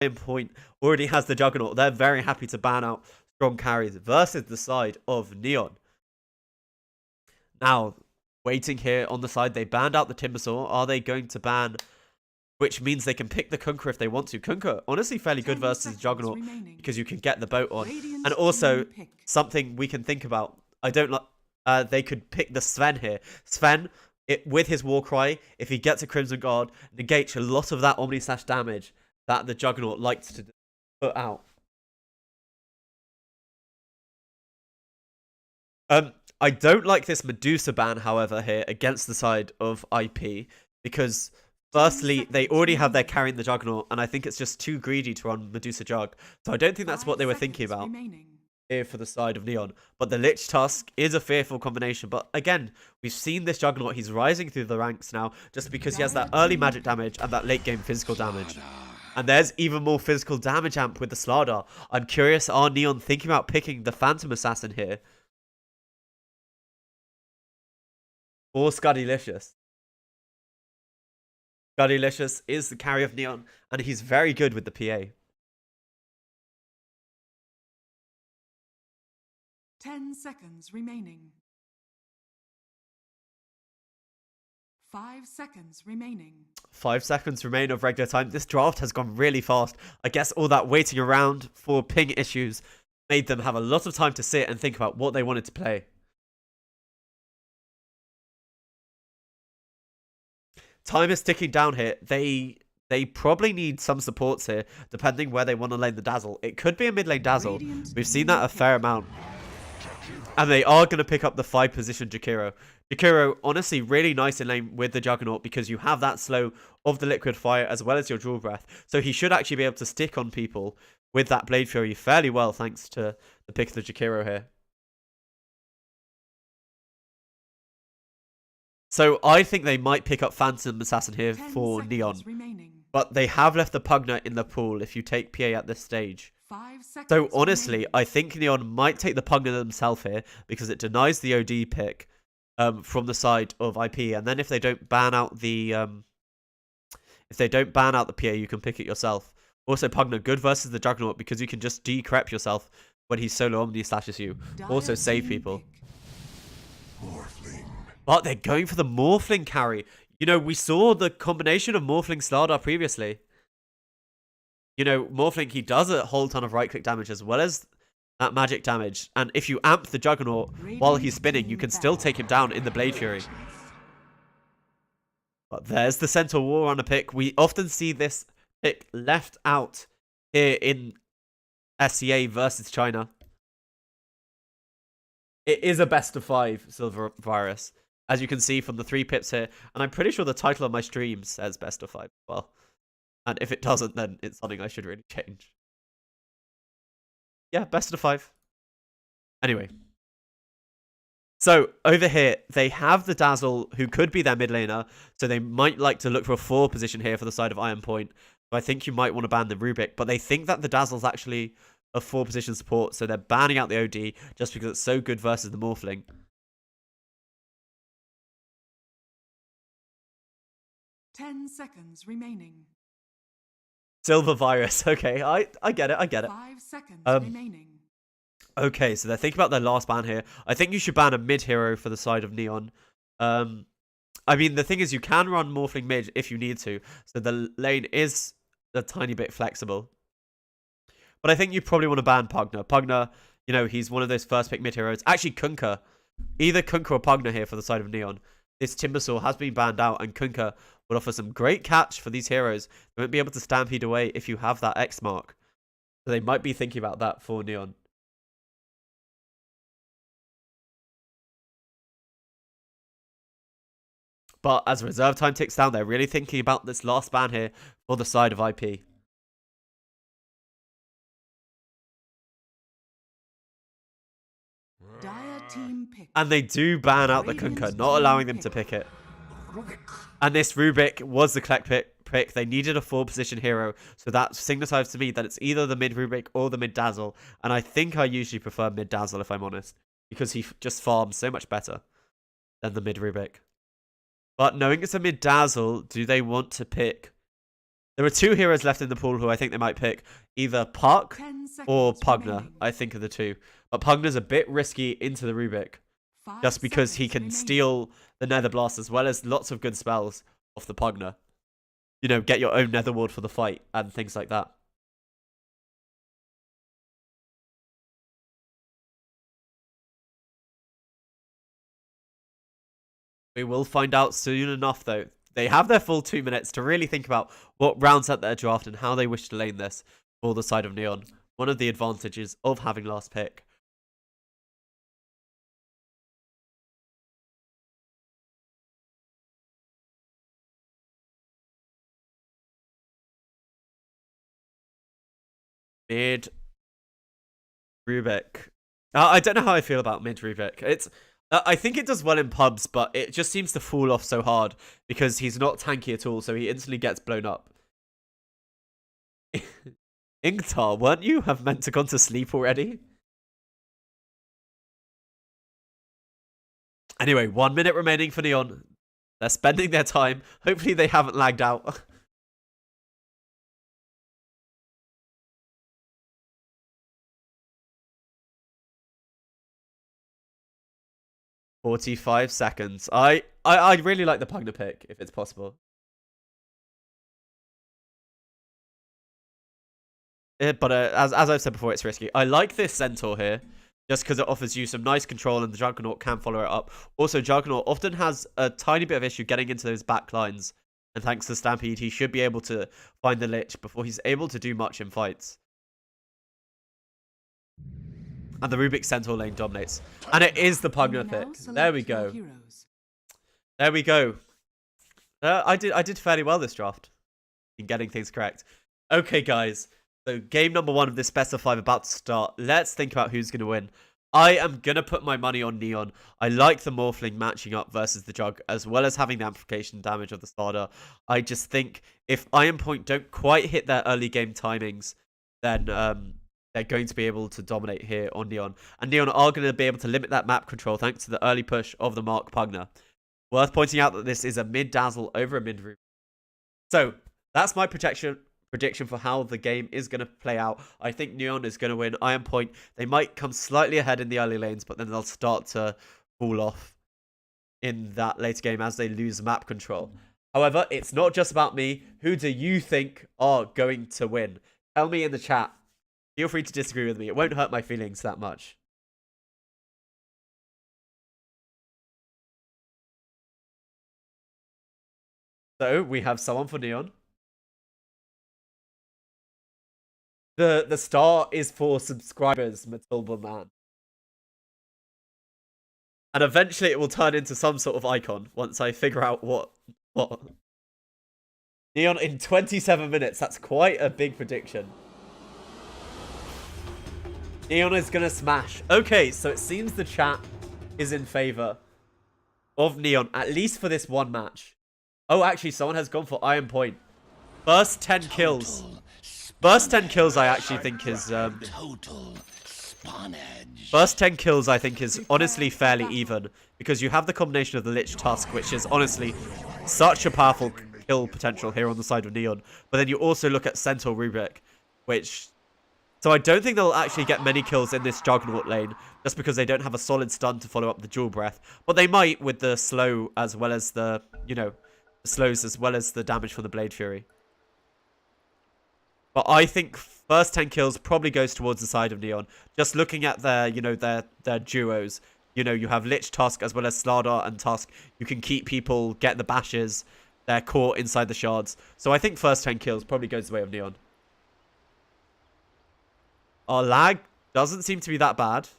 Point already has the Juggernaut. They're very happy to ban out strong carries versus the side of Neon. Now, waiting here on the side, they banned out the Timbersaw. Are they going to ban... Which means they can pick the Kunkka if they want to. Kunkka, honestly, fairly good versus Juggernaut because you can get the boat on. And also, something we can think about. I don't like... they could pick the Sven here. Sven, with his Warcry, if he gets a Crimson Guard, negates a lot of that Omni Slash damage that the Juggernaut likes to put out. I don't like this Medusa ban, however, here against the side of IP because, firstly, they already have their carrying the Juggernaut, and I think it's just too greedy to run Medusa Jug. So I don't think that's what they were thinking about here for the side of Neon. But the Lich Tusk is a fearful combination. But again, we've seen this Juggernaut. He's rising through the ranks now just because he has that early magic damage and that late game physical damage. And there's even more physical damage amp with the Slardar. I'm curious, are Neon thinking about picking the Phantom Assassin here? Or Scuddylicious? Scuddylicious is the carry of Neon, and he's very good with the PA. 10 seconds remaining. 5 seconds remaining. 5 seconds remain of regular time. This draft has gone really fast. I guess all that waiting around for ping issues made them have a lot of time to sit and think about what they wanted to play. Time is ticking down here. They probably need some supports here, depending where they want to lane the Dazzle. It could be a mid lane Dazzle. We've seen that a fair amount. And they are going to pick up the 5 position Jakiro. Jakiro, honestly, really nice in lane with the Juggernaut because you have that slow of the Liquid Fire as well as your Jewel Breath. So he should actually be able to stick on people with that Blade Fury fairly well thanks to the pick of the Jakiro here. So I think they might pick up Phantom Assassin here for Neon. But they have left the Pugna in the pool if you take PA at this stage. So honestly, I think Neon might take the Pugna themselves here because it denies the OD pick from the side of IP. And then if they don't ban out the PA, you can pick it yourself. Also, Pugna good versus the Juggernaut because you can just decrep yourself when he's solo Omni slashes you. Also save people. But they're going for the Morphling carry. You know, we saw the combination of Morphling Slardar previously. You know, Morphling, he does a whole ton of right-click damage as well as that magic damage. And if you amp the Juggernaut while he's spinning, you can still take him down in the Blade Fury. But there's the Centaur Warrunner pick. We often see this pick left out here in SCA versus China. It is a best of 5 Silver Virus, as you can see from the 3 pips here. And I'm pretty sure the title of my stream says best of 5 as well. And if it doesn't, then it's something I should really change. Yeah, best of 5. Anyway. So, over here, they have the Dazzle, who could be their mid laner. So they might like to look for a 4 position here for the side of Iron Point. So I think you might want to ban the Rubik. But they think that the Dazzle's actually a 4 position support. So they're banning out the OD just because it's so good versus the Morphling. Ten seconds remaining. Silver Virus. Okay, I get it. I get it. 5 seconds remaining. Okay, so they're thinking about their last ban here. I think you should ban a mid hero for the side of Neon. I mean, the thing is, you can run Morphling mid if you need to. So the lane is a tiny bit flexible. But I think you probably want to ban Pugna. Pugna, you know, he's one of those first pick mid heroes. Actually, Kunkka. Either Kunkka or Pugna here for the side of Neon. This Timbersaw has been banned out, and Kunkka would offer some great catch for these heroes. They won't be able to stampede away if you have that X mark. So they might be thinking about that for Neon. But as reserve time ticks down, they're really thinking about this last ban here for the side of IP. And they do ban out the Kunkka, not allowing them to pick it. And this Rubik was the collect pick. They needed a 4 position hero. So that signifies to me that it's either the mid Rubik or the mid Dazzle. And I think I usually prefer mid Dazzle if I'm honest. Because he just farms so much better than the mid Rubik. But knowing it's a mid Dazzle, do they want to pick There are 2 heroes left in the pool who I think they might pick. Either Park 10 seconds or Pugner, remaining. I think are the 2. But Pugner's a bit risky into the Rubik. 5 Just because he seconds can remaining. steal the Nether Blast as well as lots of good spells off the Pugner. You know, get your own Nether Ward for the fight and things like that. We will find out soon enough, though. They have their full 2 minutes to really think about what rounds out their draft and how they wish to lane this for the side of Neon. One of the advantages of having last pick. Mid Rubik. I don't know how I feel about mid Rubik. I think it does well in pubs, but it just seems to fall off so hard because he's not tanky at all, so he instantly gets blown up. Ingtar, weren't you have meant to gone to sleep already? Anyway, 1 minute remaining for Neon. They're spending their time. Hopefully they haven't lagged out. 45 seconds. I really like the Pugner pick, if it's possible. But as I've said before, it's risky. I like this Centaur here, just because it offers you some nice control and the Juggernaut can follow it up. Also, Juggernaut often has a tiny bit of issue getting into those back lines. And thanks to Stampede, he should be able to find the Lich before he's able to do much in fights. And the Rubik Centaur lane dominates. And it is the Pugner pick. There we go. There we go. I did fairly well this draft in getting things correct. Okay, guys. So game number 1 of this best of 5 about to start. Let's think about who's going to win. I am going to put my money on Neon. I like the Morphling matching up versus the Jug, as well as having the amplification damage of the starter. I just think if Iron Point don't quite hit their early game timings, then they're going to be able to dominate here on Neon. And Neon are going to be able to limit that map control thanks to the early push of the Mark Pugner. Worth pointing out that this is a mid-dazzle over a mid-room. So, that's my prediction for how the game is going to play out. I think Neon is going to win. Iron Point, they might come slightly ahead in the early lanes, but then they'll start to fall off in that later game as they lose map control. However, it's not just about me. Who do you think are going to win? Tell me in the chat. Feel free to disagree with me. It won't hurt my feelings that much. So, we have someone for Neon. The star is for subscribers, Matilda Man. And eventually it will turn into some sort of icon once I figure out what. Neon in 27 minutes. That's quite a big prediction. Neon is going to smash. Okay, so it seems the chat is in favor of Neon, at least for this one match. Oh, actually, someone has gone for Iron Point. First 10 kills. First 10 kills, I actually think is... First 10 kills, I think, is honestly fairly even. Because you have the combination of the Lich Tusk, which is honestly such a powerful kill potential here on the side of Neon. But then you also look at Centaur Rubik, which... So I don't think they'll actually get many kills in this Juggernaut lane, just because they don't have a solid stun to follow up the Dual Breath. But they might with the slow as well as the, you know, the slows as well as the damage from the Blade Fury. But I think first 10 kills probably goes towards the side of Neon. Just looking at their, you know, their duos. You know, you have Lich Tusk as well as Slardar and Tusk. You can keep people, get the bashes. They're caught inside the shards. So I think first 10 kills probably goes the way of Neon. Our lag doesn't seem to be that bad.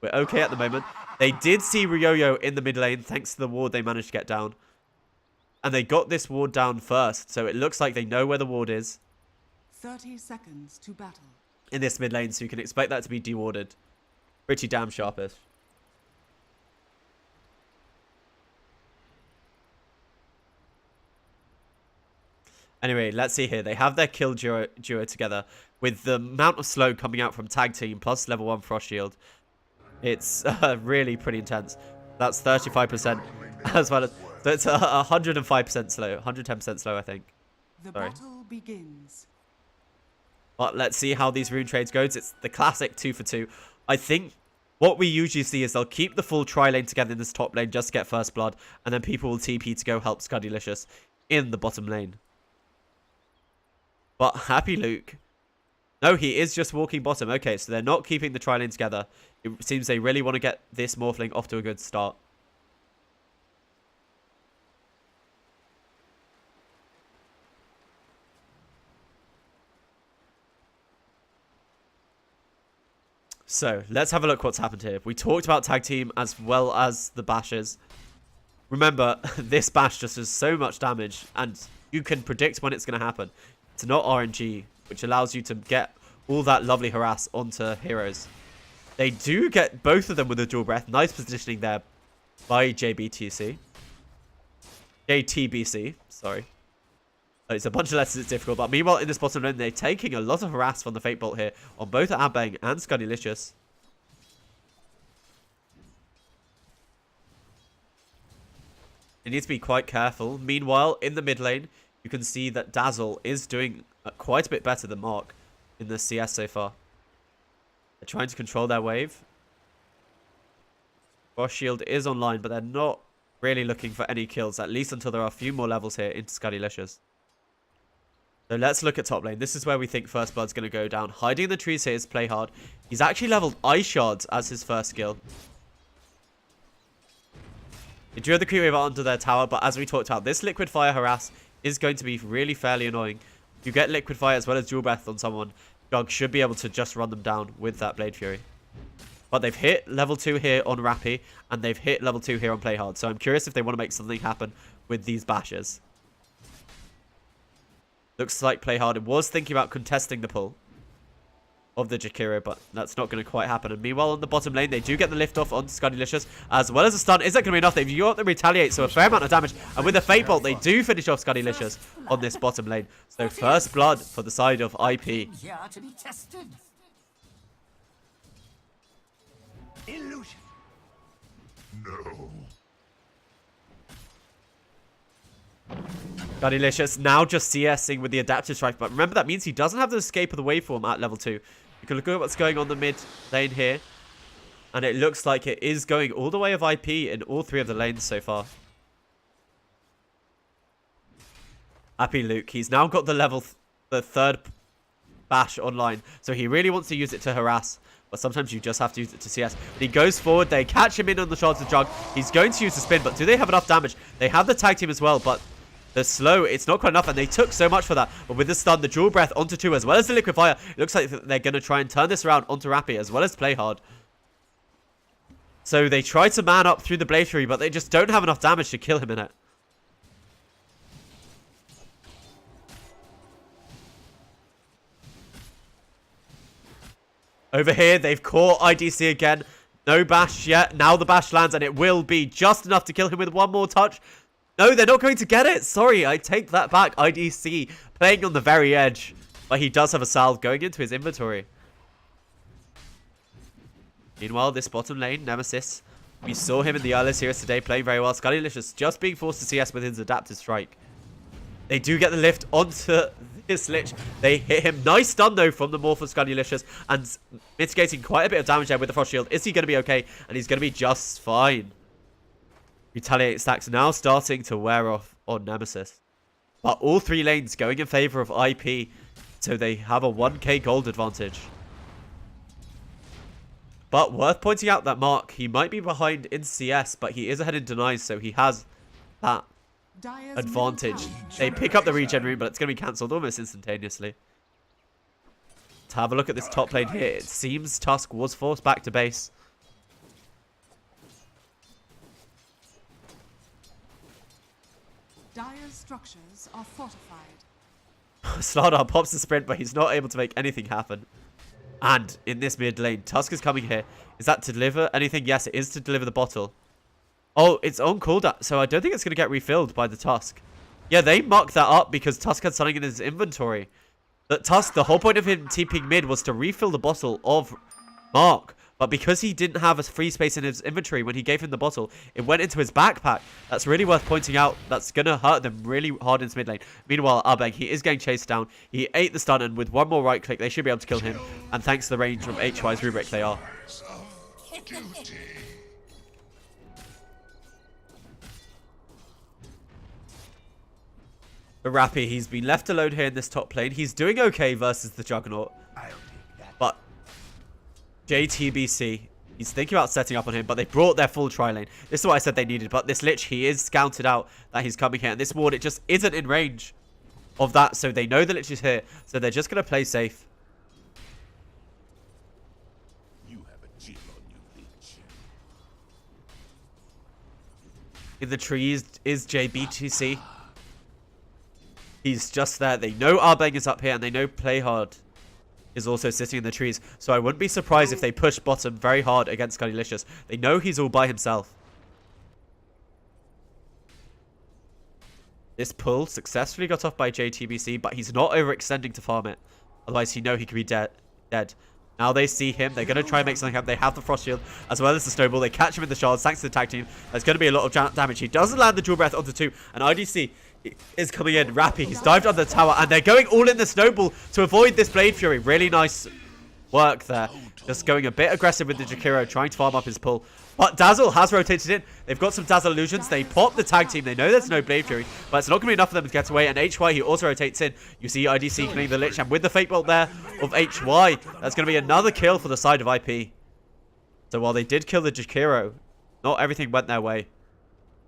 We're okay at the moment. They did see Ryoyo in the mid lane thanks to the ward they managed to get down. And they got this ward down first. So it looks like they know where the ward is. 30 seconds to battle. In this mid lane, so you can expect that to be dewarded. Pretty damn sharpish. Anyway, let's see here. They have their kill duo together. With the amount of slow coming out from tag team plus level 1 frost shield. It's really pretty intense. That's 35% as well as... So it's 105% slow. 110% slow, I think. The battle begins. But let's see how these rune trades goes. It's the classic 2 for 2. I think what we usually see is they'll keep the full tri-lane together in this top lane just to get first blood. And then people will TP to go help Scuddylicious in the bottom lane. But Happy Luke... No, he is just walking bottom. Okay, so they're not keeping the tri-lane together. It seems they really want to get this Morphling off to a good start. So, let's have a look what's happened here. We talked about tag team as well as the bashes. Remember, this bash just does so much damage, and you can predict when it's going to happen. It's not RNG, which allows you to get all that lovely harass onto heroes. They do get both of them with a dual breath. Nice positioning there by JBTC. JTBC, sorry. It's a bunch of letters, it's difficult. But meanwhile, in this bottom lane, they're taking a lot of harass from the Fate Bolt here on both ANGGAME and Scuddylicious. They need to be quite careful. Meanwhile, in the mid lane, you can see that Dazzle is doing quite a bit better than Mark in the CS so far. They're trying to control their wave. Frost Shield is online, but they're not really looking for any kills, at least until there are a few more levels here into Scuddylicious. So let's look at top lane. This is where we think First Blood's going to go down. Hiding in the trees here is Play Hard. He's actually leveled Ice Shards as his first skill. He drew the creep wave onto their tower, but as we talked about, this Liquid Fire harass is going to be really fairly annoying. If you get Liquid Fire as well as Dual Breath on someone, Jug should be able to just run them down with that Blade Fury. But they've hit level 2 here on Rappy, and they've hit level 2 here on Play Hard. So I'm curious if they want to make something happen with these bashes. Looks like Play Hard was thinking about contesting the pull of the Jakiro, but that's not going to quite happen. And meanwhile, on the bottom lane, they do get the lift off on Scuddylicious, as well as a stun. Is that going to be enough? They've got the retaliate, so a fair amount of damage. And with the Fate Bolt, they do finish off Scuddylicious on this bottom lane. So first blood for the side of IP. Here to be tested. Illusion. No. Scuddylicious now just CSing with the Adaptive Strike, but remember that means he doesn't have the escape of the waveform at level 2. You can look at what's going on the mid lane here, and it looks like it is going all the way of IP in all 3 of the lanes so far. Happy Luke, he's now got the third bash online, so he really wants to use it to harass, but sometimes you just have to use it to CS. But he goes forward, they catch him in on the shards of Jug. He's going to use the spin, but do they have enough damage? They have the tag team as well, but the slow, it's not quite enough, and they took so much for that. But with the stun, the dual breath onto 2, as well as the liquid fire, it looks like they're going to try and turn this around onto Rappy, as well as Play Hard. So they try to man up through the Blade Fury, but they just don't have enough damage to kill him in it. Over here, they've caught IDC again. No bash yet. Now the bash lands, and it will be just enough to kill him with one more touch. No, they're not going to get it. Sorry, I take that back. IDC playing on the very edge. But he does have a salve going into his inventory. Meanwhile, this bottom lane, Nemesis, we saw him in the earlier series today playing very well. Scuddylicious just being forced to CS with his Adaptive Strike. They do get the lift onto this Lich. They hit him. Nice stun, though, from the Morph of Scuddylicious, and mitigating quite a bit of damage there with the Frost Shield. Is he going to be okay? And he's going to be just fine. Retaliate stacks now starting to wear off on Nemesis. But all 3 lanes going in favor of IP, so they have a 1k gold advantage. But worth pointing out that Mark, he might be behind in CS, but he is ahead in denies, so he has that advantage. They pick up the regen rune, but it's going to be cancelled almost instantaneously. To have a look at this top lane here, it seems Tusk was forced back to base. Dire's structures are fortified. Slardar pops the sprint, but he's not able to make anything happen. And in this mid lane, Tusk is coming here. Is that to deliver anything? Yes, it is to deliver the bottle. Oh, it's on cooldown, so I don't think it's going to get refilled by the Tusk. Yeah, they mucked that up because Tusk had something in his inventory. But Tusk, the whole point of him TPing mid was to refill the bottle of Mark. But because he didn't have a free space in his inventory when he gave him the bottle, it went into his backpack. That's really worth pointing out. That's going to hurt them really hard in his mid lane. Meanwhile, ANGGAME, he is getting chased down. He ate the stun, and with one more right click, they should be able to kill him. And thanks to the range of HY's rubric, they are. Of duty. But Rappy, he's been left alone here in this top lane. He's doing okay versus the Juggernaut. I'll take that. But JTBC, he's thinking about setting up on him, but they brought their full tri-lane. This is what I said they needed, but this Lich, he is scouted out that he's coming here. And this ward, it just isn't in range of that, so they know the Lich is here. So they're just going to play safe. You have a chip on you, Lich. In the trees is JBTC. He's just there. They know ANGGAME is up here, and they know Playhard is also sitting in the trees. So I wouldn't be surprised if they push bottom very hard against Skydylicious. They know he's all by himself. This pull successfully got off by JTBC, but he's not overextending to farm it. Otherwise, he know he could be dead. Now they see him. They're going to try and make something happen. They have the Frost Shield as well as the Snowball. They catch him in the shards thanks to the tag team. There's going to be a lot of damage. He doesn't land the Dual Breath onto 2. And IDC is coming in. Rappy, he's dived under the tower. And they're going all in the Snowball to avoid this Blade Fury. Really nice work there. Just going a bit aggressive with the Jakiro, trying to farm up his pull. But Dazzle has rotated in. They've got some Dazzle illusions. They pop the tag team. They know there's no Blade Fury, but it's not going to be enough for them to get away. And HY, he also rotates in. You see IDC killing the Lich, and with the Fate Bolt there of HY, that's going to be another kill for the side of IP. So while they did kill the Jakiro, not everything went their way.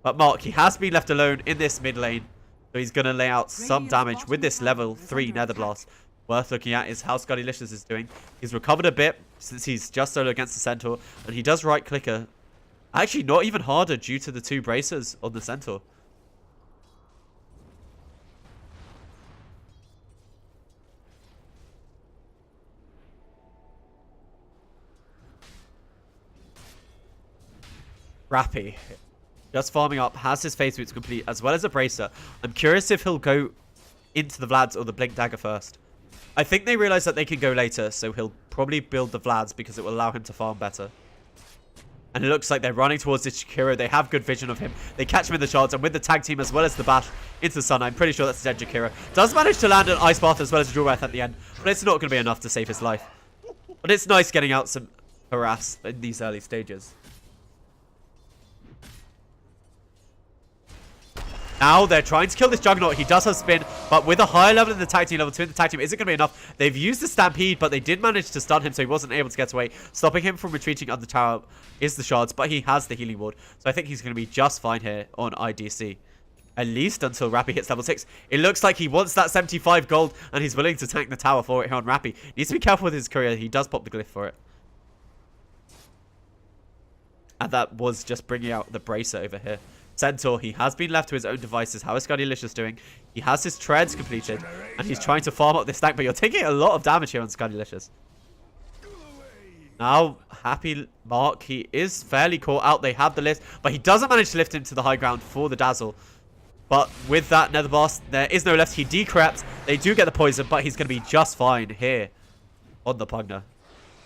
But Mark, he has been left alone in this mid lane. So he's going to lay out some damage with this level 3 Nether Blast. Worth looking at is how Skydylicious is doing. He's recovered a bit since he's just solo against the Centaur. And he does right clicker. Actually, not even harder due to the 2 bracers on the Centaur. Rappy, just farming up, has his phase boots complete as well as a bracer. I'm curious if he'll go into the Vlads or the Blink Dagger first. I think they realize that they can go later, so he'll probably build the Vlads because it will allow him to farm better. And it looks like they're running towards this Jakiro. They have good vision of him. They catch him in the shards, and with the tag team as well as the bash into the sun, I'm pretty sure that's a dead Jakiro. Does manage to land an Ice Bath as well as a Dual Breath at the end, but it's not going to be enough to save his life. But it's nice getting out some harass in these early stages. Now they're trying to kill this Juggernaut. He does have spin, but with a higher level in the tag team, level 2 in the tag team, isn't going to be enough. They've used the Stampede, but they did manage to stun him, so he wasn't able to get away. Stopping him from retreating under the tower is the shards, but he has the healing ward. So I think he's going to be just fine here on IDC. At least until Rappy hits level 6. It looks like he wants that 75 gold, and he's willing to tank the tower for it here on Rappy. Needs to be careful with his courier. He does pop the glyph for it. And that was just bringing out the bracer over here. Centaur, he has been left to his own devices. How is Skydylicious doing? He has his treads completed, and he's trying to farm up this stack, but you're taking a lot of damage here on Skydylicious. Now, Happy Mark, he is fairly caught out. They have the lift, but he doesn't manage to lift him to the high ground for the Dazzle. But with that Nether Blast, there is no left. He decreps. They do get the poison, but he's going to be just fine here on the Pugna.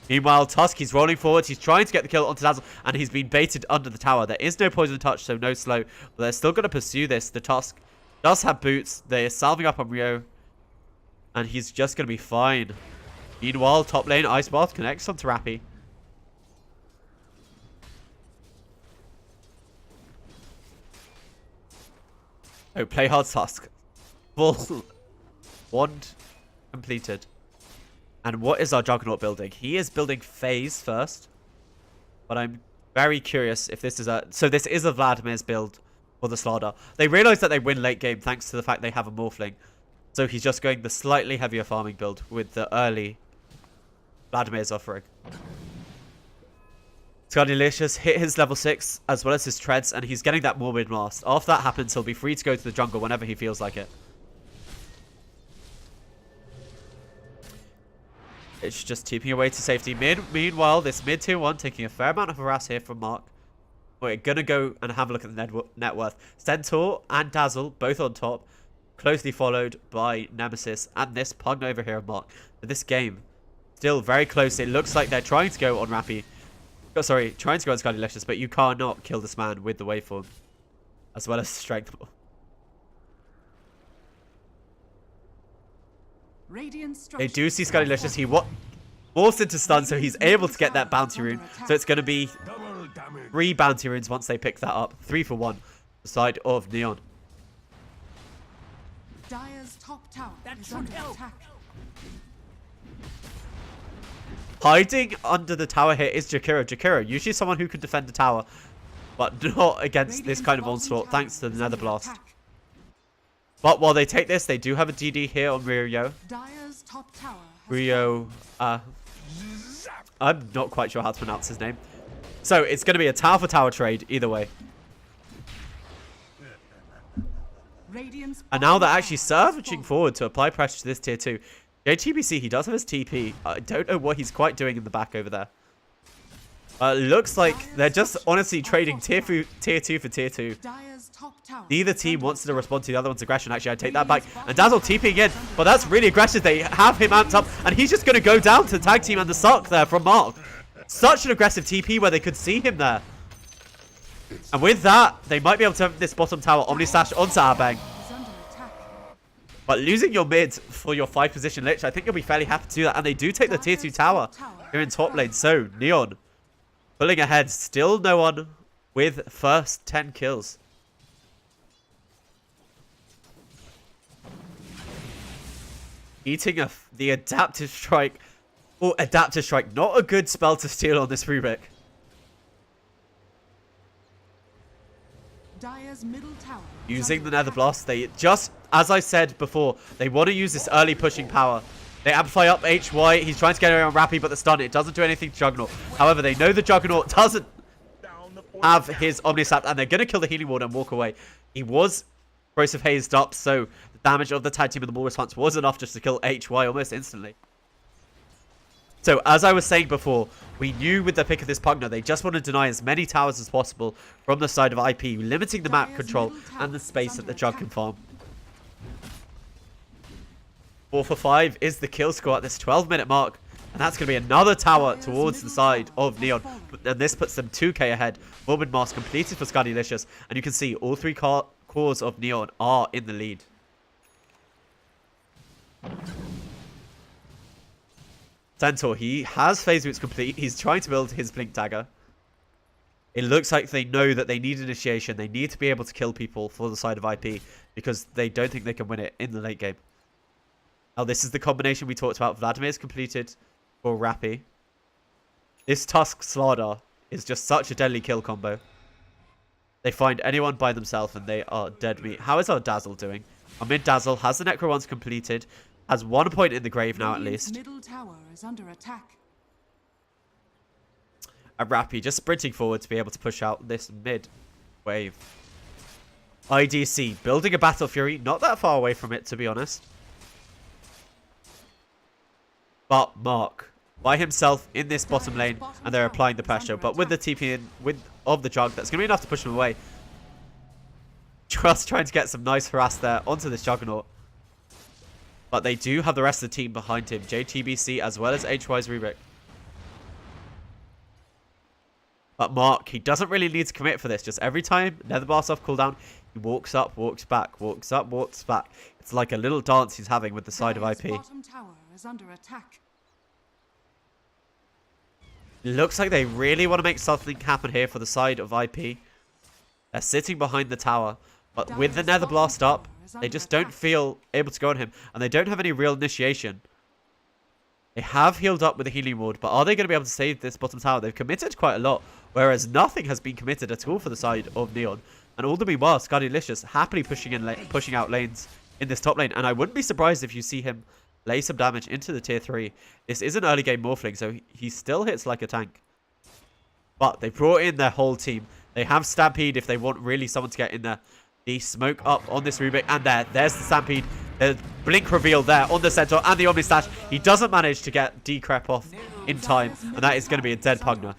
Meanwhile, Tusk, he's rolling forward. He's trying to get the kill onto Dazzle, and he's been baited under the tower. There is no poison touch, so no slow. But they're still going to pursue this. The Tusk does have boots. They're salving up on Rio, and he's just going to be fine. Meanwhile, top lane, Ice Bath connects onto Rappy. Oh, play hard Tusk. Full wand completed. And what is our Juggernaut building? He is building phase first. But I'm very curious if this is a... So this is a Vladimir's build for the Slardar. They realize that they win late game thanks to the fact they have a Morphling. So he's just going the slightly heavier farming build with the early Vladimir's offering. Skydylicious hit his level 6 as well as his treads, and he's getting that Morbid Blast. After that happens, he'll be free to go to the jungle whenever he feels like it. It's just TPing away to safety. Meanwhile, this mid tier 1 taking a fair amount of harass here from Mark. We're going to go and have a look at the net worth. Centaur and Dazzle, both on top. Closely followed by Nemesis and this Pugna over here of Mark. But this game, still very close. It looks like they're trying to go on Rappy. Oh, sorry, trying to go on Skydilicious, but you cannot kill this man with the waveform. As well as strength. They do see Skydilicious. He morphs into stun, so he's able to get that bounty rune. So it's going to be 3 bounty runes once they pick that up. 3 for 1. The side of Neon. Dire's top tower is under attack. Hiding under the tower here is Jakiro. Jakiro, usually someone who can defend the tower, but not against this kind of onslaught, thanks to the Nether Blast. But while they take this, they do have a DD here on Ryo. Dire's top tower has Ryo, I'm not quite sure how to pronounce his name. So it's going to be a tower for tower trade, either way. Radiant's And now they're bottom actually tower has surging fallen. forward to apply pressure to this tier 2. JTBC, he does have his TP. I don't know what he's quite doing in the back over there. Looks like they're just honestly trading tier 2 for tier 2. Dire's top tower Neither is team under wants to attack. respond to the other one's aggression. Actually, I take that back. And Dazzle TPing in, but that's really aggressive. They have him amped up, and he's just going to go down to the tag team and the suck there from Mark. Such an aggressive TP where they could see him there. And with that, they might be able to have this bottom tower Omnislash onto Abang. Is under attack. But losing your mid for your 5 position Lich, I think you'll be fairly happy to do that. And they do take the tier 2 tower here in top lane. So, Neon pulling ahead. Still no one with first 10 kills. Eating the Adaptive Strike. Oh, Adaptive Strike. Not a good spell to steal on this Rubik. Dire's middle tower is Using under the Nether attack. Blast, they just, as I said before, they want to use this early pushing power. They amplify up HY. He's trying to get around Rappy, but the stun, it doesn't do anything to Juggernaut. However, they know the Juggernaut doesn't have his Omnislap, and they're going to kill the Healing Ward and walk away. He was Corrosive Hazed up, so the damage of the tag team and the ball response was enough just to kill HY almost instantly. So, as I was saying before, we knew with the pick of this Pugner, they just want to deny as many towers as possible from the side of IP, limiting the map control and the space that the Jug can farm. 4 for 5 is the kill score at this 12-minute mark. And that's going to be another tower towards the side of Neon. And this puts them 2k ahead. Morbid Mask completed for Skydilicious. And you can see all 3 cores of Neon are in the lead. Centaur, he has phase boots complete. He's trying to build his Blink Dagger. It looks like they know that they need initiation. They need to be able to kill people for the side of IP because they don't think they can win it in the late game. Now, this is the combination we talked about. Vladimir's completed for Rappy. This Tusk Slardar is just such a deadly kill combo. They find anyone by themselves and they are dead meat. How is our Dazzle doing? Our mid Dazzle has the Necro ones completed. Has 1 point in the grave now at Radiant's least. middle tower is under attack. And Rappy just sprinting forward to be able to push out this mid wave. IDC building a Battle Fury. Not that far away from it, to be honest. But Mark by himself in this bottom lane, and they're applying the pressure. But with the TP in of the Jug, that's going to be enough to push him away. Just trying to get some nice harass there onto this Juggernaut. But they do have the rest of the team behind him. JTBC as well as HY's Rubik. But Mark, he doesn't really need to commit for this. Just every time Nether Blast off cooldown, he walks up, walks back, walks up, walks back. It's like a little dance he's having with the side of Dire's IP. bottom tower is under attack. Looks like they really want to make something happen here for the side of IP. They're sitting behind the tower. But with the Nether Blast up, they just don't feel able to go on him. And they don't have any real initiation. They have healed up with the Healing Ward. But are they going to be able to save this bottom tower? They've committed quite a lot. Whereas nothing has been committed at all for the side of Neon. And all the meanwhile, Skydilicious happily pushing out lanes in this top lane. And I wouldn't be surprised if you see him lay some damage into the tier 3. This is an early game Morphling, so he still hits like a tank. But they brought in their whole team. They have Stampede if they want really someone to get in there. The smoke up on this Rubik, and there's the Stampede. The Blink reveal there on the Centaur and the Omnislash. He doesn't manage to get Decrep off in time, and that is going to be a dead Pugner.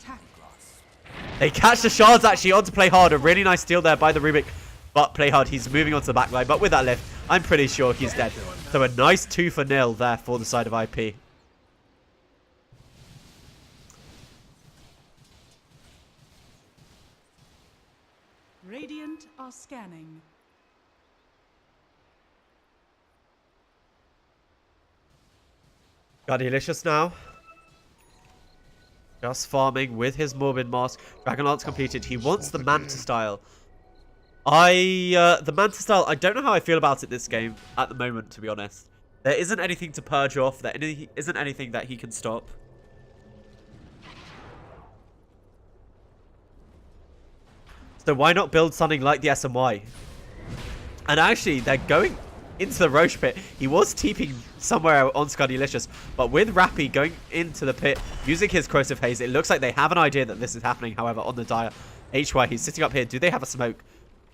They catch the shards actually on to Play Hard. A really nice steal there by the Rubik. But Play Hard, he's moving on to the back line. But with that lift, I'm pretty sure he's dead. So a nice 2-for-0 there for the side of IP. Radiant are scanning. Delicious now. Just farming with his Morbid Mask. Dragon Lance completed. He wants the Manta style. The Manta style, I don't know how I feel about it this game at the moment, to be honest. There isn't anything to purge off. There isn't anything that he can stop. So why not build something like the SMY? And actually, they're going into the Roche pit. He was TPing somewhere on Scudilicious, but with Rappy going into the pit, using his Corrosive Haze, it looks like they have an idea that this is happening. However, on the Dire, HY, he's sitting up here. Do they have a smoke?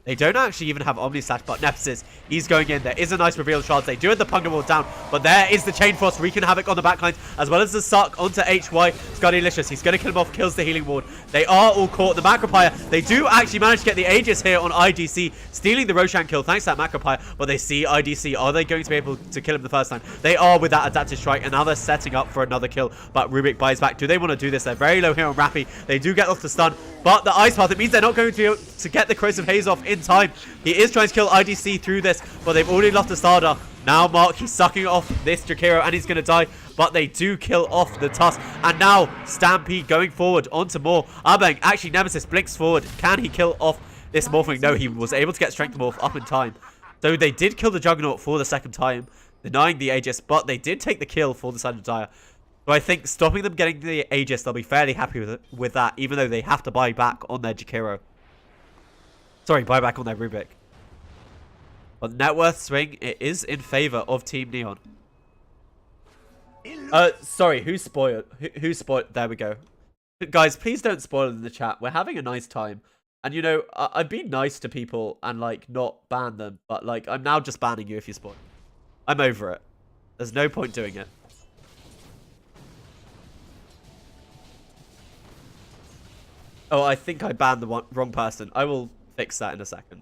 They don't actually even have Omnislash, but Nemesis, he's going in. There is a nice reveal shards. They do have the Pugna Wall down, but there is the Chain Force wreaking havoc on the backlines, as well as the suck onto HY. Scudilicious, he's going to kill him off, kills the Healing Ward. They are all caught. The Macropire, they do actually manage to get the Aegis here on IDC, stealing the Roshan kill thanks to that Macropire, but they see IDC. Are they going to be able to kill him the first time? They are with that Adaptive Strike, and now they're setting up for another kill, but Rubik buys back. Do they want to do this? They're very low here on Rappy. They do get off the stun, but the Ice Path, it means they're not going to be able to get the Corrosive Haze off in time. He is trying to kill IDC through this, but they've already lost the Starter. Now Mark, he's sucking off this Jakiro, and he's going to die, but they do kill off the Tusk. And now Stampede going forward onto more. Abang, actually Nemesis blinks forward. Can he kill off this Morphling? No, he was able to get Strength Morph up in time. So they did kill the Juggernaut for the second time, denying the Aegis, but they did take the kill for the side of Dire. So I think stopping them getting the Aegis, they'll be fairly happy with that, even though they have to buy back on their Jakiro. Sorry, buy back on their Rubik. But net worth swing, it is in favor of Team Neon. Sorry, who spoiled? Who spoiled? There we go. Guys, please don't spoil in the chat. We're having a nice time. And, you know, I've been nice to people and, like, not ban them. But, like, I'm now just banning you if you spoil. I'm over it. There's no point doing it. Oh, I think I banned the wrong person. I will fix that in a second.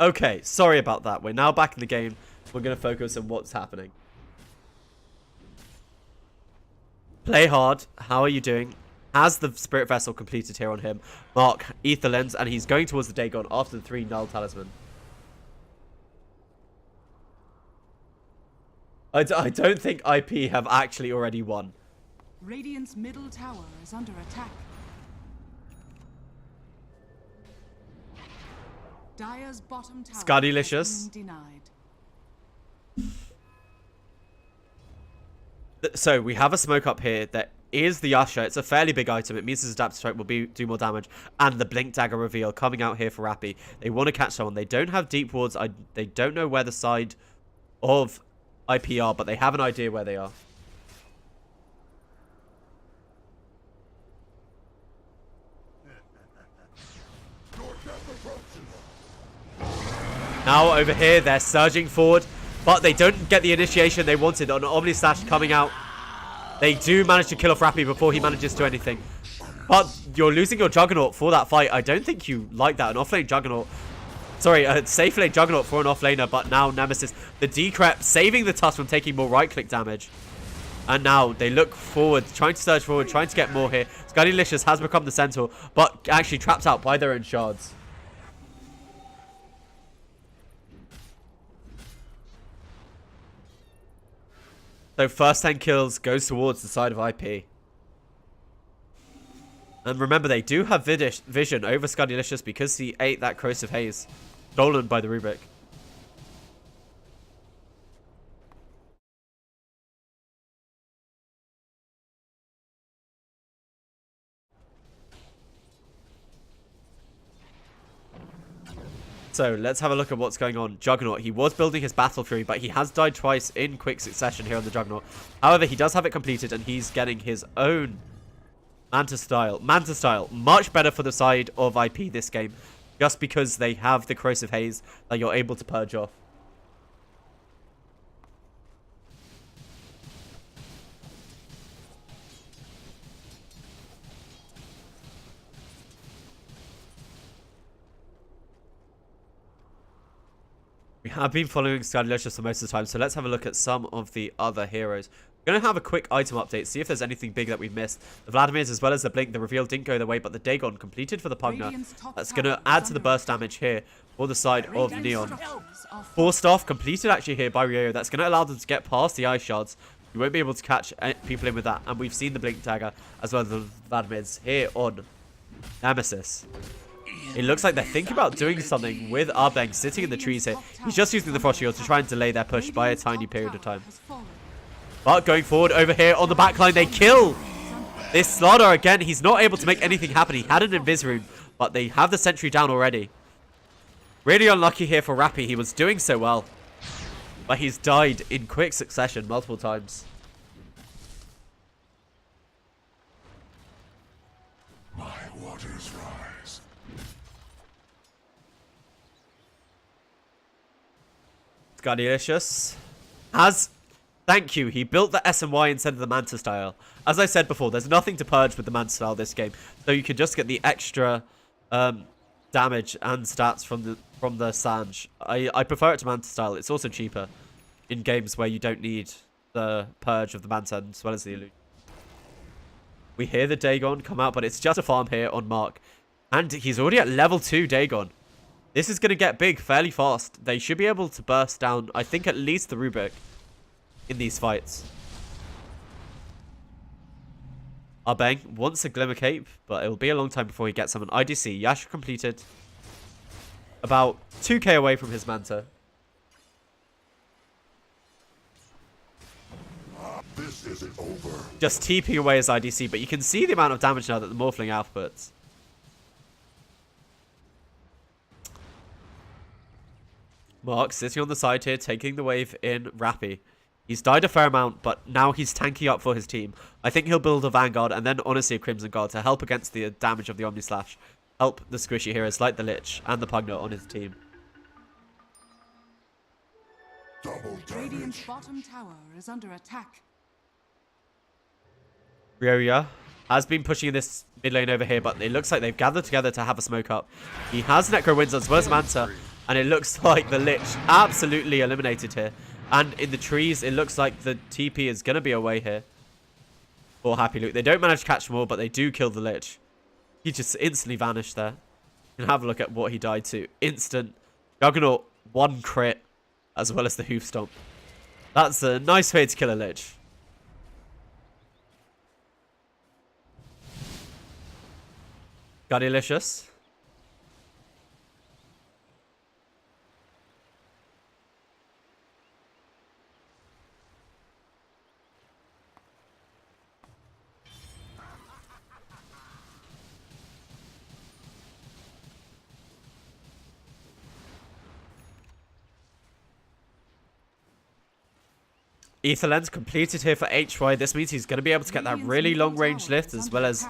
Okay, sorry about that. We're now back in the game. We're going to focus on what's happening. Play hard. How are you doing? Has the Spirit Vessel completed here on him? Mark, Ether Lens, and he's going towards the Dagon after the 3 Null Talisman. I don't think IP have actually already won. Radiant's middle tower is under attack. Dire's bottom tower Scudilicious. has been denied. So we have a smoke up here. There is the Usher. It's a fairly big item. It means his Adaptive Strike will do more damage. And the Blink Dagger reveal coming out here for Rappy. They want to catch someone. They don't have deep wards. They don't know where the side of IP are, but they have an idea where they are. Now over here, they're surging forward, but they don't get the initiation they wanted on Omnislash coming out. They do manage to kill off Rappy before he manages to do anything. But you're losing your Juggernaut for that fight. I don't think you like that. An offlane Juggernaut. Sorry, a safe lane Juggernaut for an offlaner, but now Nemesis. The Decrep saving the Tusk from taking more right-click damage. And now they look forward, trying to surge forward, trying to get more here. Scudilicious has become the Centaur, but actually trapped out by their own shards. So first 10 kills goes towards the side of IP. And remember, they do have vision over Scudilicious because he ate that Corrosive Haze. Stolen by the Rubik. So let's have a look at what's going on. Juggernaut, he was building his Battle Fury, but he has died twice in quick succession here on the Juggernaut. However, he does have it completed, and he's getting his own Manta Style. Manta Style, much better for the side of IP this game, just because they have the Corrosive Haze that you're able to purge off. We have been following Skydalicious for most of the time, so let's have a look at some of the other heroes. We're going to have a quick item update, see if there's anything big that we've missed. The Vladimirs as well as the Blink, the reveal didn't go their way, but the Dagon completed for the Pugna. That's going to add to the burst damage here for the side of Neon. Forced off, completed actually here by Ryo. That's going to allow them to get past the Ice Shards. You won't be able to catch people in with that. And we've seen the Blink Dagger as well as the Vladimirs here on Nemesis. It looks like they're thinking about doing something with Arbeng sitting in the trees here. He's just using the Frost Shield to try and delay their push by a tiny period of time. But going forward over here on the backline, they kill this Slardar again. He's not able to make anything happen. He had an Invis Rune, but they have the sentry down already. Really unlucky here for Rappy. He was doing so well, but he's died in quick succession multiple times. My waters rise. Skydalicious has... Thank you. He built the SMY instead of the Manta style. As I said before, there's nothing to purge with the Manta style this game, so you can just get the extra damage and stats from the Sange. I prefer it to Manta style. It's also cheaper in games where you don't need the purge of the Manta as well as the illusion. We hear the Dagon come out, but it's just a farm here on Mark, and he's already at level 2 Dagon. This is going to get big fairly fast. They should be able to burst down, I think, at least the Rubik in these fights. Arbeng wants a Glimmer Cape, but it will be a long time before he gets some. An IDC. Yasha completed. About 2k away from his Manta. This isn't over. Just TPing away his IDC, but you can see the amount of damage now that the Morphling outputs. Mark sitting on the side here, taking the wave in Rappy. He's died a fair amount, but now he's tanking up for his team. I think he'll build a Vanguard and then honestly a Crimson Guard to help against the damage of the Omni Slash. Help the squishy heroes like the Lich and the Pugna on his team. Double Radiant's damage. bottom tower is under attack. Ryoya has been pushing in this mid lane over here, but it looks like they've gathered together to have a smoke up. He has Necro Winds as well as Manta, and it looks like the Lich absolutely eliminated here. And in the trees, it looks like the TP is going to be away here for Happy Luke. They don't manage to catch more, but they do kill the Lich. He just instantly vanished there. You can have a look at what he died to. Instant Juggernaut, 1 crit, as well as the Hoof Stomp. That's a nice way to kill a Lich. Skydalicious. Ether Lens completed here for HY. This means he's going to be able to get that really long range lift as well as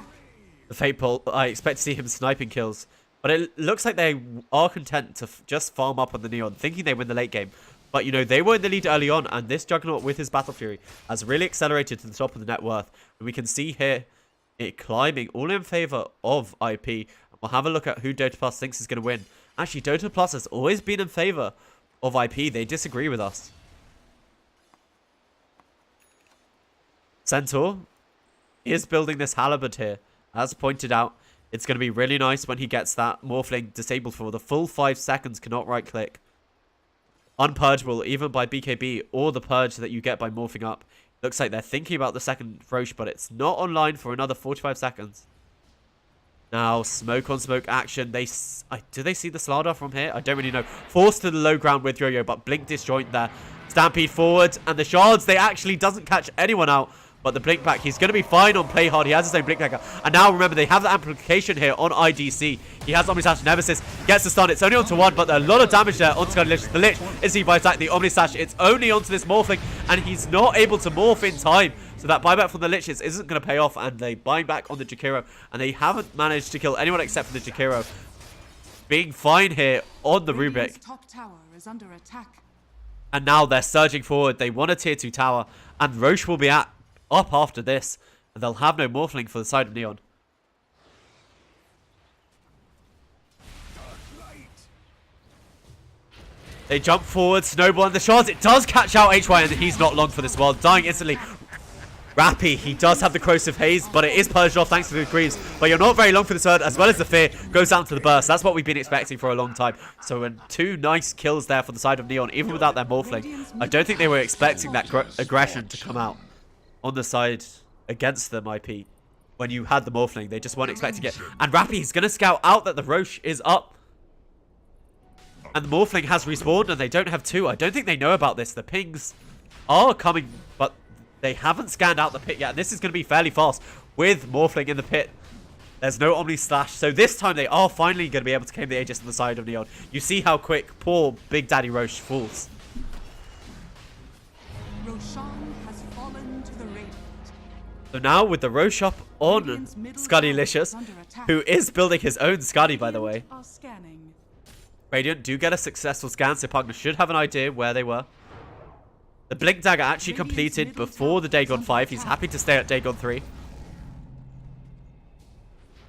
the Fate Bolt. I expect to see him sniping kills. But it looks like they are content to just farm up on the Neon, thinking they win the late game. But, you know, they were in the lead early on, and this Juggernaut with his Battle Fury has really accelerated to the top of the net worth. And we can see here it climbing all in favor of IP. And we'll have a look at who Dota Plus thinks is going to win. Actually, Dota Plus has always been in favor of IP. They disagree with us. Centaur is building this Halibut here. As pointed out, it's going to be really nice when he gets that Morphling disabled for the full 5 seconds, cannot right click. Unpurgeable even by BKB or the purge that you get by morphing up. Looks like they're thinking about the second Roche, but it's not online for another 45 seconds. Now, smoke on smoke action. Do they see the Slardar from here? I don't really know. Forced to the low ground with Yo-Yo, but Blink disjoint there. Stampede forward, and the Shards, they actually doesn't catch anyone out. But the Blink back, he's going to be fine on play hard. He has his own Blink Dagger. And now remember, they have the amplification here on IDC. He has Omni Slash Nemesis, gets the stun. It's only onto 1, but a lot of damage there on Skydalicious. The Lich is seen by attack. The Omni Slash, it's only onto this Morphling, and he's not able to morph in time. So that buyback from the Liches isn't going to pay off, and they buy back on the Jakiro. And they haven't managed to kill anyone except for the Jakiro. Being fine here on the Radiant's Rubik. top tower is under attack. And now they're surging forward. They want a tier 2 tower, and Roche will be up after this, and they'll have no Morphling for the side of Neon. They jump forward, snowball in the shards. It does catch out HY, and he's not long for this world, dying instantly. Rappy, he does have the corrosive haze, but it is purged off thanks to the greaves. But you're not very long for this word, as well as the fear goes down to the burst. That's what we've been expecting for a long time. So when 2 nice kills there for the side of Neon, even without their morphling, I don't think they were expecting that aggression to come out on the side against them, IP. When you had the morphling, they just weren't expecting it. And Rappy is going to scout out that the Roche is up. And the morphling has respawned, and they don't have 2. I don't think they know about this. The pings are coming, but they haven't scanned out the pit yet. And this is going to be fairly fast with morphling in the pit. There's no Omni Slash. So this time they are finally going to be able to claim the Aegis on the side of Neon. You see how quick poor Big Daddy Roche falls. Roshan has fallen to the Radiant. So now with the Roche up on Scuddylicious, who is building his own Scuddy, by the way. Are scanning. Radiant do get a successful scan, so Pugna should have an idea where they were. The Blink Dagger actually completed before the Dagon 5. He's happy to stay at Dagon 3.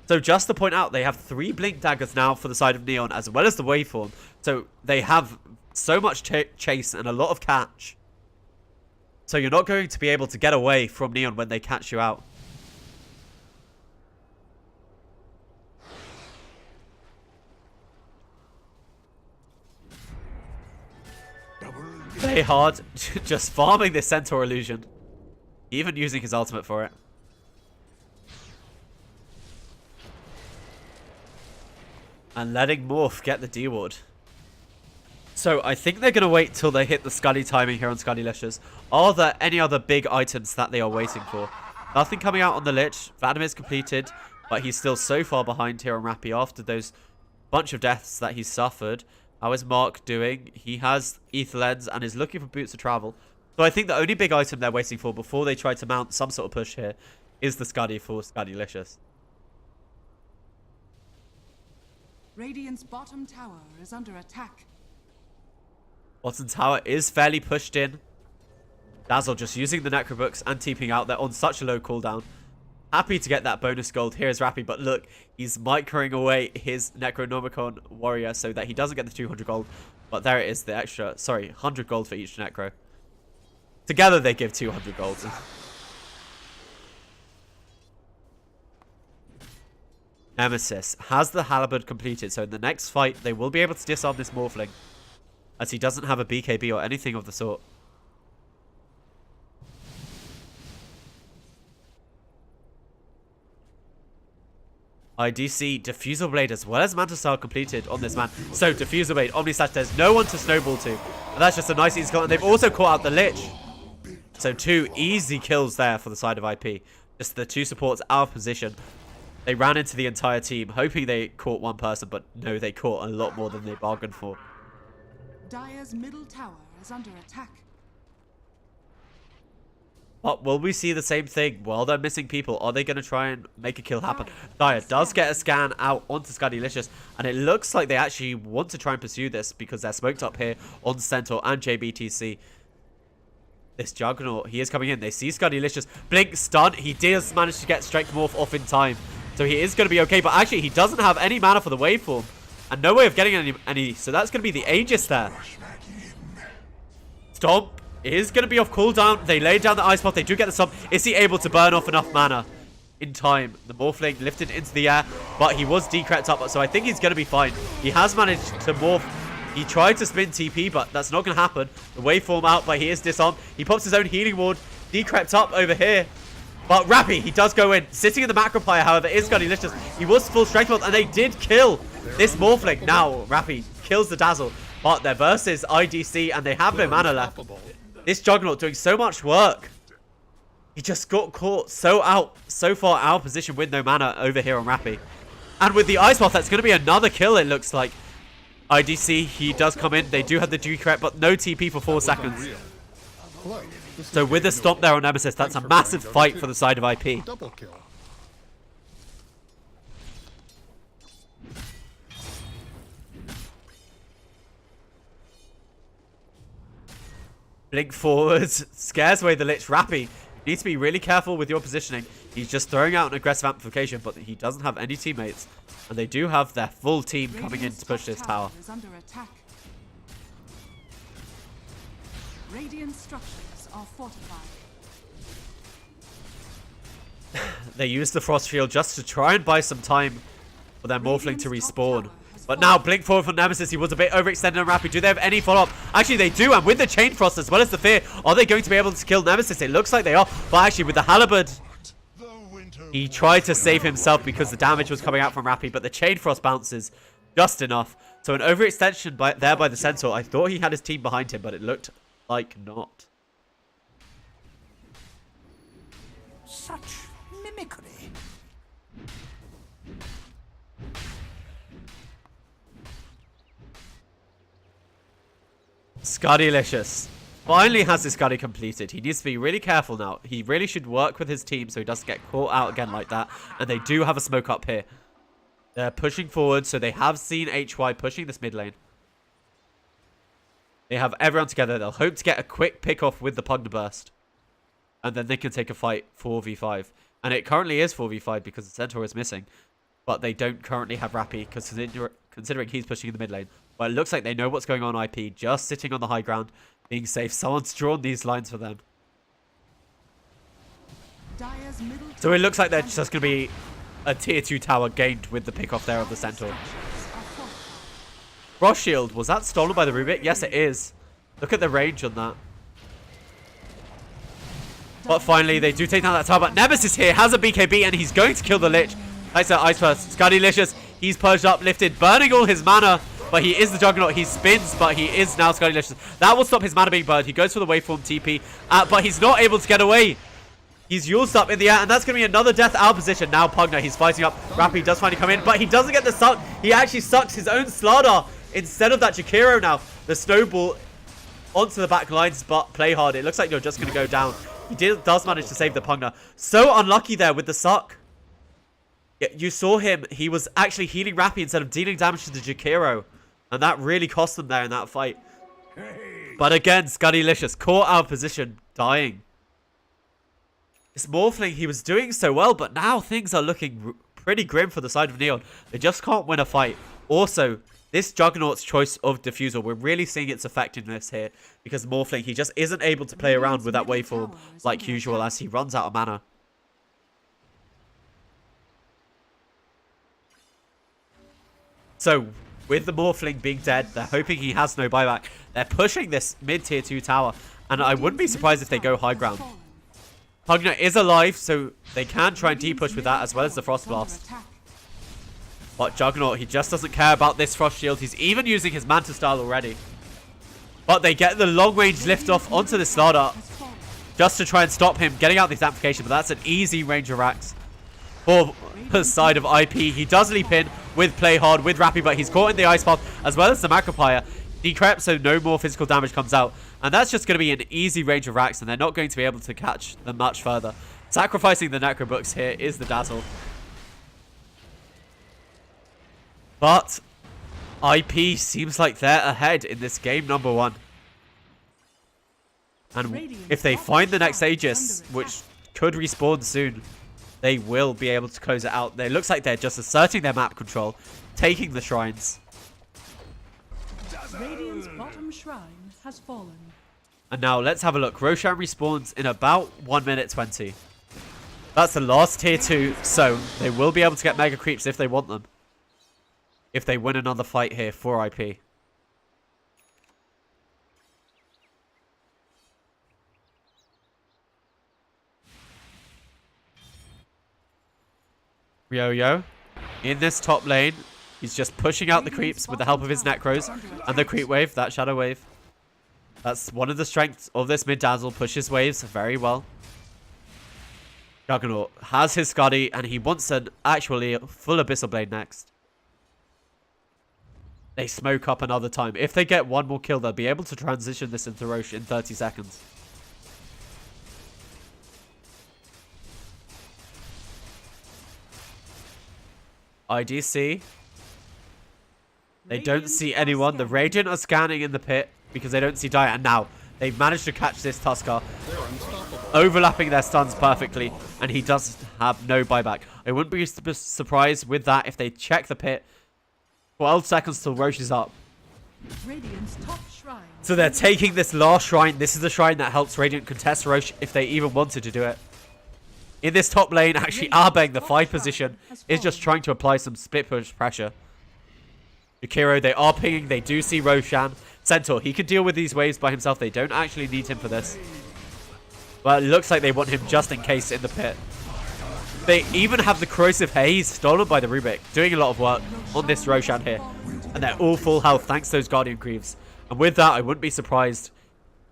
So just to point out, they have 3 Blink Daggers now for the side of Neon, as well as the Waveform. So they have so much chase and a lot of catch. So you're not going to be able to get away from Neon when they catch you out. Play hard, just farming this Centaur illusion. Even using his ultimate for it. And letting Morph get the D-Ward. So I think they're going to wait till they hit the Scuddy timing here on Scuddylicious. Are there any other big items that they are waiting for? Nothing coming out on the Lich. Vadimir's completed, but he's still so far behind here on Rappy after those bunch of deaths that he's suffered. How is Mark doing? He has Ether Lens and is looking for Boots of Travel. So I think the only big item they're waiting for before they try to mount some sort of push here is the Scuddy for Scuddylicious. Radiant's bottom tower is under attack. Bottom tower is fairly pushed in. Dazzle just using the Necrobooks and TPing out. They're on such a low cooldown. Happy to get that bonus gold. Here's Rappy, but look, he's microing away his Necronomicon warrior so that he doesn't get the 200 gold. But there it is, the extra, 100 gold for each Necro. Together they give 200 gold. Nemesis has the Halberd completed, so in the next fight they will be able to disarm this Morphling, as he doesn't have a BKB or anything of the sort. I do see Diffusal Blade as well as Mantle Style completed on this man. So Diffusal Blade, Omni Slash, there's no one to snowball to. And that's just a nice easy kill. And they've also caught out the Lich. So 2 easy kills there for the side of IP. Just the 2 supports out of position. They ran into the entire team, hoping they caught one person, but no, they caught a lot more than they bargained for. Dire's middle tower is under attack. But will we see the same thing? While they're missing people, are they going to try and make a kill happen? Dire does get a scan out onto Scuddylicious, and it looks like they actually want to try and pursue this because they're smoked up here on Centaur and JBTC. This Juggernaut, he is coming in. They see Scuddylicious. Blink, stun. He does manage to get Strength Morph off in time. So he is going to be okay, but actually he doesn't have any mana for the waveform. And no way of getting any, so that's going to be the Aegis there. Stomp is going to be off cooldown. They lay down the Ice Path. They do get the stomp. Is he able to burn off enough mana in time? The Morphling lifted into the air, but he was decrept up, so I think he's going to be fine. He has managed to morph. He tried to spin TP, but that's not going to happen. The waveform out, but he is disarmed. He pops his own healing ward. Decrept up over here. But Rappy, he does go in. Sitting in the Macropire, however, is Scuddylicious. He was full strength build, and they did kill this Morphling. Now, Rappy kills the Dazzle, but their versus IDC, and they have no mana left. This Juggernaut doing so much work. He just got caught so far out of position with no mana over here on Rappy. And with the Ice Path, that's going to be another kill, it looks like. IDC, he does come in. They do have the decret, but no TP for 4 seconds. So with the stomp there on Nemesis, that's a massive fight for the side of IP. Double kill. Blink forwards, scares away the Lich. Rappy, you need to be really careful with your positioning. He's just throwing out an aggressive amplification, but he doesn't have any teammates. And they do have their full team coming in to push this tower. Radiant structures are fortified. They used the Frost Shield just to try and buy some time for their Morphling to Radiant's top respawn. tower has But fallen. now, Blink forward from Nemesis. He was a bit overextended on Rappy. Do they have any follow-up? Actually, they do. And with the Chain Frost as well as the Fear, are they going to be able to kill Nemesis? It looks like they are. But actually, with the Halberd, The winter he tried to save himself because the damage was coming out from Rappy. But the Chain Frost bounces just enough. So an overextension there by the Centaur. I thought he had his team behind him, but it looked like not. Such mimicry. Scuddylicious finally has his Scuddy completed. He needs to be really careful now. He really should work with his team so he doesn't get caught out again like that. And they do have a smoke up here. They're pushing forward, so they have seen HY pushing this mid lane. They have everyone together. They'll hope to get a quick pick off with the Pugna Burst. And then they can take a fight 4v5. And it currently is 4v5 because the Centaur is missing. But they don't currently have Rappy considering he's pushing in the mid lane. But it looks like they know what's going on IP. Just sitting on the high ground, being safe. Someone's drawn these lines for them. Dire's middle So it tower looks like they're is just going to be a tier 2 tower gained with the pick off there of the Centaur. structures are fortified. Frost Shield, was that stolen by the Rubik? Yes, it is. Look at the range on that. But finally, they do take down that tower. But Nemesis here has a BKB and he's going to kill the Lich. Thanks to Ice Burst. Scuddylicious, he's purged up, lifted, burning all his mana. But he is the Juggernaut. He spins, but he is now Scuddylicious. That will stop his mana being burned. He goes for the waveform TP, but he's not able to get away. He's used up in the air, and that's going to be another death out position. Now Pugna, he's fighting up. Rappy does finally come in, but he doesn't get the suck. He actually sucks his own Slardar instead of that Jakiro now. The snowball onto the back lines, but play hard. It looks like you're just going to go down. He does manage to save the Pugna. So unlucky there with the suck. You saw him. He was actually healing Rappy instead of dealing damage to the Jakiro. And that really cost them there in that fight. But again, Scuddylicious caught out of position, dying. This Morphling, he was doing so well, but now things are looking pretty grim for the side of Neon. They just can't win a fight. Also, this Juggernaut's choice of Diffusal, we're really seeing its effectiveness here. Because Morphling, he just isn't able to play around with that waveform like usual as he runs out of mana. So, with the Morphling being dead, they're hoping he has no buyback. They're pushing this mid-tier 2 tower. And I wouldn't be surprised if they go high ground. Pugna is alive, so they can try and depush with that as well as the Frost Blast. But Juggernaut, he just doesn't care about this Frost Shield. He's even using his Manta Style already. But they get the long-range lift off onto the Slardar just to try and stop him getting out this amplification. But that's an easy range of racks for the side of IP. He does leap in with Play Hard, with Rappy, but he's caught in the Ice Path as well as the Macropire. Decrep, so no more physical damage comes out. And that's just going to be an easy range of racks, and they're not going to be able to catch them much further. Sacrificing the Necrobooks here is the Dazzle. But IP seems like they're ahead in this game number 1. And if they find the next Aegis, which could respawn soon, they will be able to close it out. It looks like they're just asserting their map control, taking the shrines. Radiant's bottom shrine has fallen. And now let's have a look. Roshan respawns in about 1 minute 20. That's the last tier 2, so they will be able to get Mega Creeps if they want them. If they win another fight here for IP. Ryo in this top lane. He's just pushing out the creeps with the help of his Necros and the creep wave, that shadow wave. That's one of the strengths of this mid Dazzle. Pushes waves very well. Juggernaut has his Scuddy and he wants an actually full Abyssal Blade next. They smoke up another time. If they get one more kill, they'll be able to transition this into Roche in 30 seconds. IDC. They don't see anyone. The Radiant are scanning in the pit because they don't see Dire. And now they've managed to catch this Tuskar, overlapping their stuns perfectly. And he does have no buyback. I wouldn't be surprised with that if they check the pit. 12 seconds till Roche is up. Radiant's top shrine. So they're taking this last shrine. This is the shrine that helps Radiant contest Roche if they even wanted to do it. In this top lane, actually, ANGGAME, the 5 position, is just trying to apply some split push pressure. Jakiro, they are pinging. They do see Roshan. Centaur, he could deal with these waves by himself. They don't actually need him for this. But it looks like they want him just in case in the pit. They even have the Corrosive Haze stolen by the Rubik, doing a lot of work on this Roshan here. And they're all full health thanks to those Guardian Greaves. And with that, I wouldn't be surprised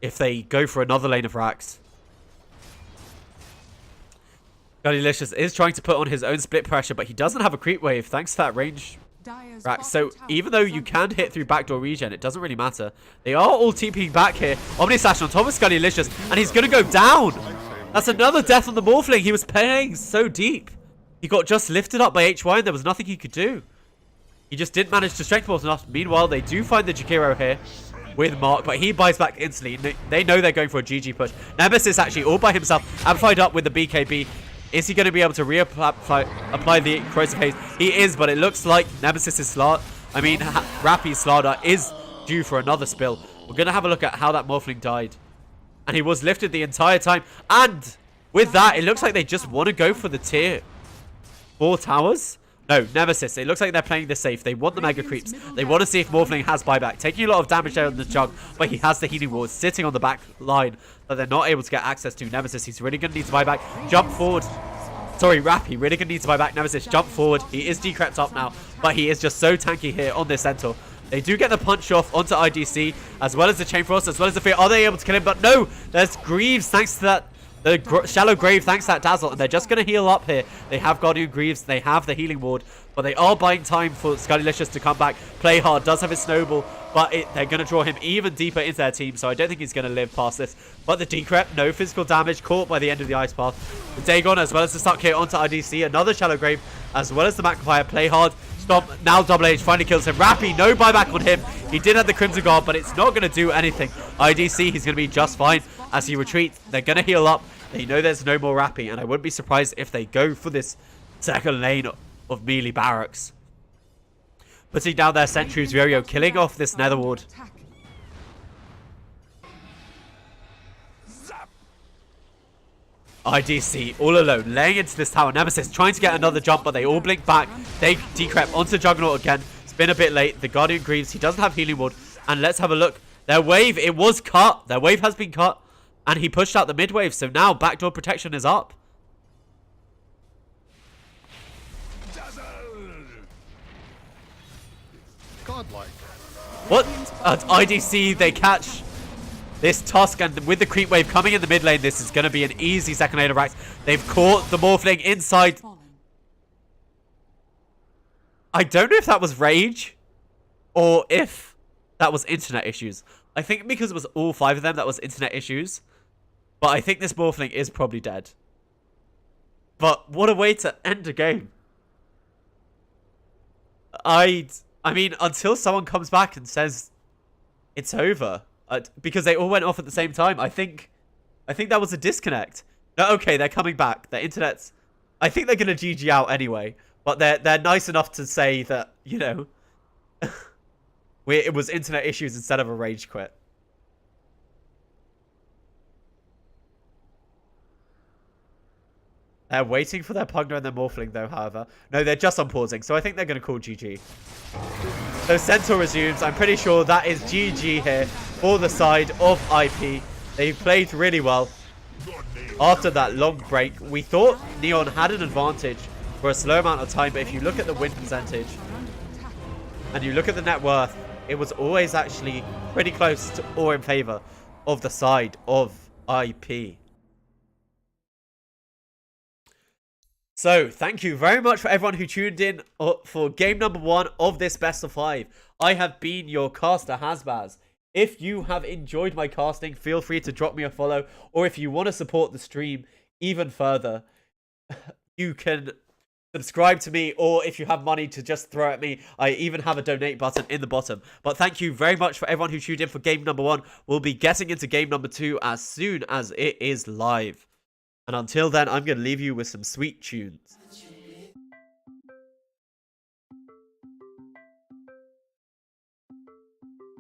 if they go for another lane of racks. Guardianlicious is trying to put on his own split pressure, but he doesn't have a creep wave thanks to that range rack. So even though you can hit through backdoor regen, it doesn't really matter. They are all TPing back here. Omnislash on top of Guardianlicious, and he's going to go down. That's another death on the Morphling. He was playing so deep. He got just lifted up by HY and there was nothing he could do. He just didn't manage to strength pulse enough. Meanwhile, they do find the Jakiro here with Mark, but he buys back instantly. They know they're going for a GG push. Nemesis actually all by himself, amplified up with the BKB. Is he going to be able to apply the Corrosive Haze? He is, but it looks like Nemesis's Rappy's Slardar is due for another spill. We're going to have a look at how that Morphling died. And he was lifted the entire time. And with that, it looks like they just want to go for the tier 4 towers. No, Nemesis. It looks like they're playing this safe. They want the Mega Creeps. They want to see if Morphling has buyback. Taking a lot of damage there on the Jug, but he has the Healing Ward sitting on the back line that they're not able to get access to. Nemesis, he's really going to need to buy back. Jump forward. Sorry, Rappy, really going to need to buy back. Nemesis, jump forward. He is decrept up now, but he is just so tanky here on this Centaur. They do get the punch off onto IDC, as well as the Chain Frost, as well as the Fear. Are they able to kill him? But no, there's Greaves thanks to that. The Shallow Grave thanks to that Dazzle, and they're just going to heal up here. They have Guardian Greaves, they have the Healing Ward, but they are buying time for Scudilicious to come back. Play hard, does have his Snowball, but they're going to draw him even deeper into their team, so I don't think he's going to live past this. But the Decrep, no physical damage, caught by the end of the Ice Path. The Dagon, as well as the Stuck here onto IDC, another Shallow Grave, as well as the Magnifier. Play hard. Stomp, now Double H finally kills him. Rappy, no buyback on him. He did have the Crimson Guard, but it's not going to do anything. IDC, he's going to be just fine as he retreats. They're going to heal up. They know there's no more Rappy, and I wouldn't be surprised if they go for this second lane of melee barracks. Putting down their sentries, Ryo killing off this Nether Ward. IDC all alone, laying into this tower. Nemesis trying to get another jump, but they all blink back. They decrep onto Juggernaut again. It's been a bit late. The Guardian Greaves, he doesn't have Healing Ward. And let's have a look. Their wave, it was cut. Their wave has been cut. And he pushed out the mid wave, so now backdoor protection is up. Godlike. What? At IDC, they catch this Tusk, and with the creep wave coming in the mid lane, this is going to be an easy second lane of racks. They've caught the Morphling inside. I don't know if that was rage or if that was internet issues. I think because it was all 5 of them, that was internet issues. But I think this Morphling is probably dead. But what a way to end a game. I mean, until someone comes back and says it's over. Because they all went off at the same time. I think that was a disconnect. No, okay, they're coming back. Their internet's... I think they're going to GG out anyway. But they're nice enough to say that, you know... it was internet issues instead of a rage quit. They're waiting for their Pugner and their Morphling, though, however. No, they're just unpausing, so I think they're going to call GG. So Centaur resumes. I'm pretty sure that is GG here for the side of IP. They've played really well. After that long break, we thought Neon had an advantage for a slow amount of time, but if you look at the win percentage and you look at the net worth, it was always actually pretty close to or in favor of the side of IP. So, thank you very much for everyone who tuned in for game number 1 of this best of 5. I have been your caster, Hasbaz. If you have enjoyed my casting, feel free to drop me a follow. Or if you want to support the stream even further, you can subscribe to me. Or if you have money to just throw at me, I even have a donate button in the bottom. But thank you very much for everyone who tuned in for game number 1. We'll be getting into game number 2 as soon as it is live. And until then, I'm going to leave you with some sweet tunes.